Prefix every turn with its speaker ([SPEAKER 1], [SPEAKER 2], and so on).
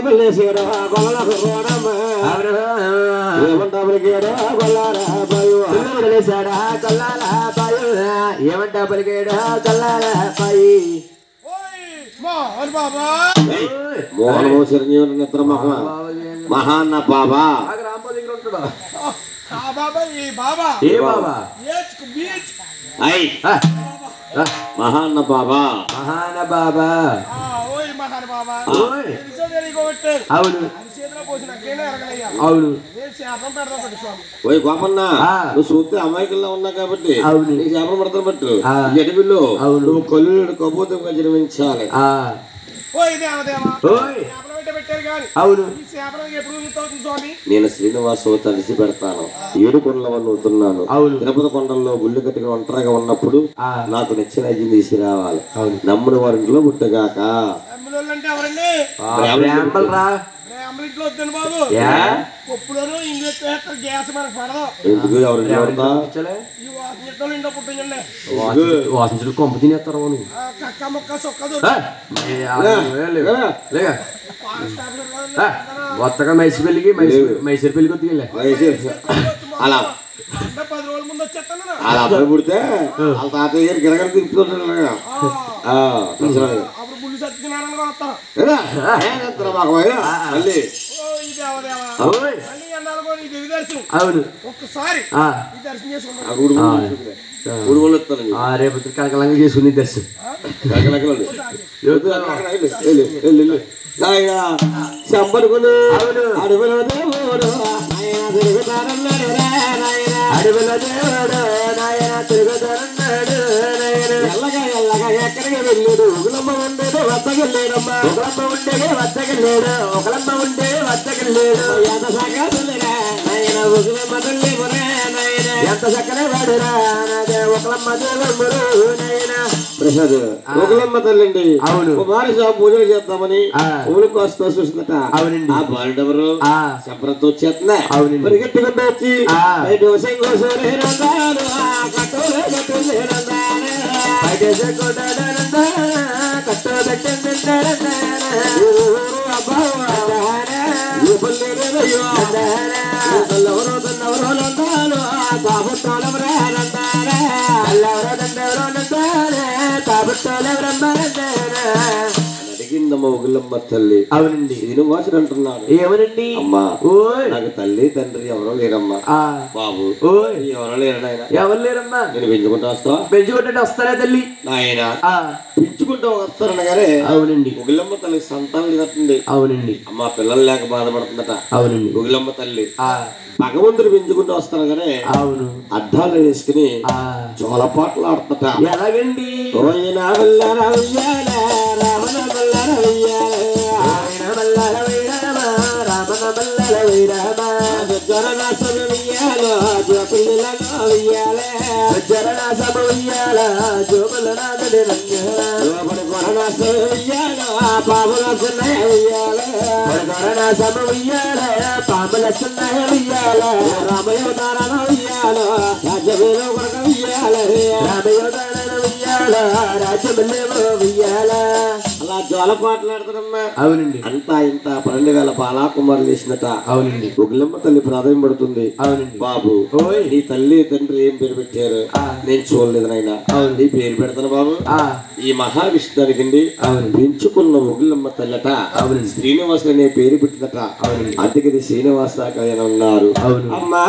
[SPEAKER 1] బల్లేసేరా గొల్లకు రోడమ్మ ఏమంటా పలికేరా గొల్లారా బాయు వదిలేసాడా గొల్లారా బాయు ఏమంటా పలికేడా గొల్లారా బాయి మోహన్ చిరంజీవి నిద్ర మహాన్న బాబా మహాన్న బాబా మహాన బాబా అవును అవును ఓయ్ గోపన్న నువ్వు చూస్తే అమాయకుల్లో ఉన్నా కాబట్టి అవును నీకు చేపలు పడతాను బట్టు జడిపిల్లు నువ్వు కళ్ళు కబోతే జన్మించాలి అవును నేను శ్రీనివాసు తలిసి పెడతాను 7 కొండల నూతున్నాను తిరుపతి కొండల్లో గుళ్ళు కట్టుగా ఒంటరిగా ఉన్నప్పుడు నాకు నచ్చిన అజ్జి తీసి రావాలి నమ్ముని వారి ఇంట్లో పుట్టగాక వాసించడు కొంప తినేస్తారు కొత్తగా మైసూరు పెళ్లికి మైసూరు పెళ్లికి వద్దుకెళ్ళా అలా అలా అబ్బాయి పుడితే వాళ్ళ తాతయ్య గారు గిరగర తిప్పుతుంటారు రేపు కలకలంగా చేసుకుని దర్శనం సంపర్కులు అడవుల దేవుడు అడవుల దేవుడు నాయన తిరుగుతారన్నాడు ఎల్లగా ఎల్లగా ఎక్కడికి వెళ్ళాడు ఒకలమ్మ ఉండేది వద్దకెళ్ళాడమ్మా ఒకలమ్మ ఉండేది వద్దకెళ్ళాడు ఒకలమ్మ ఉండే వద్దకెళ్ళాడు ఎంత సగదులేరా నాయన ఒకలమ్మ తల్లి మురే నాయన ఎంత చక్కనే వాడురా నాదే ఒకలమ్మ దేవుడు నాయన ప్రసాద్ ఒకలమ్మ తల్లి అండి అవును కుమారి స్వామి పూజలు చేద్దామని ఊళ్ళ కోస్తా చూసిందట అవునండి ఆ బాలుడెవరు శంపరంతో వచ్చేస్తున్నా అవును పరిగెట్టుకుంటూ వచ్చి అడిగిందమ్మ ఒకలమ్మ తల్లి అవునండి శ్రీనివాసుడు అంటున్నాడు ఏమనండి అమ్మా నాకు తల్లి తండ్రి ఎవరో లేరమ్మా బాబు ఎవరో లేరు నాయన ఎవరు లేరమ్మా నేను పెంచుకుంటూ వస్తా పెంచుకుంటే వస్తారా తల్లి నాయన పెంచుకుంటూ వస్తారనగానే అవునండి ఒకలమ్మ తల్లి సంతానం లేదండి అవునండి అమ్మ పిల్లలు లేక బాధపడుతుందట అవునండి ఒకలమ్మ తల్లి భగవంతుడు పెంచుకుంటూ వస్తారు కానీ అవును అద్దాలు వేసుకుని జోలపాట్లు ఆడుతుంట ఎలాగండి అలా జోలపాట్లాడుతారమ్మా అవునండి అంతా ఇంత 12,000 బాలాకుమారులు చేసినట అవునండి ఒకలమ్మ తల్లి ప్రాధాన్యం పడుతుంది అవునండి బాబు నీ తల్లి తండ్రి ఏం పేరు పెట్టారు నేను చూడలేదు నాయన నీ పేరు పెడతాను బాబు ఈ మహావిష్ణు అడిగింది పెంచుకున్న ఒకలమ్మ తల్లట అవునండి శ్రీనివాసు అనే పేరు పెట్టినట అవునండి అందుకని శ్రీనివాస కళ్యాణం ఉన్నారు అమ్మా